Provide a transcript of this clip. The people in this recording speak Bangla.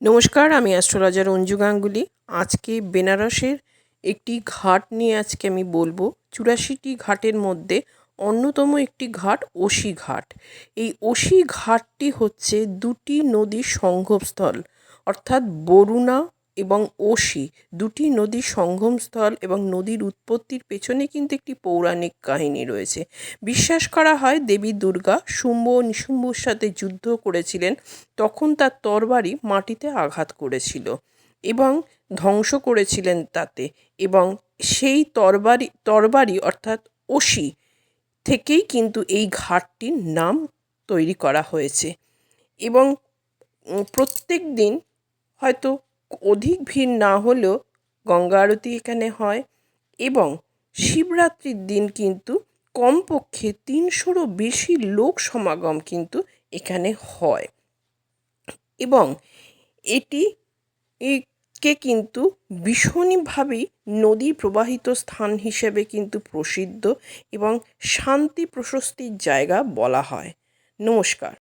নমস্কার, আমি অ্যাস্ট্রোলজার অঞ্জু গাঙ্গুলি। আজকে বেনারসের একটি ঘাট নিয়ে আজকে আমি বলবো। 84টি ঘাটের মধ্যে অন্যতম একটি ঘাট ওশি ঘাট। এই ওশি ঘাটটি হচ্ছে দুটি নদীর সঙ্গমস্থল, অর্থাৎ বরুণা এবং ওশি দুটি নদীর সঙ্গমস্থল, এবং নদীর উৎপত্তির পেছনে কিন্তু একটি পৌরাণিক কাহিনী রয়েছে। বিশ্বাস করা হয় দেবী দুর্গা শুম্ভ ও নিশুম্ভর সাথে যুদ্ধ করেছিলেন, তখন তার তরবারি মাটিতে আঘাত করেছিল এবং ধ্বংস করেছিলেন তাতে, এবং সেই তরবারি অর্থাৎ ওশি থেকেই কিন্তু এই ঘাটটির নাম তৈরি করা হয়েছে। এবং প্রত্যেক দিন হয়তো অধিক ভিড় না হলেও গঙ্গা আরতি এখানে হয়, এবং শিবরাত্রির দিন কিন্তু কমপক্ষে 300রও বেশি লোক সমাগম কিন্তু এখানে হয়। এবং এটি কে কিন্তু ভীষণভাবেই নদী প্রবাহিত স্থান হিসেবে কিন্তু প্রসিদ্ধ এবং শান্তি প্রশস্তির জায়গা বলা হয়। নমস্কার।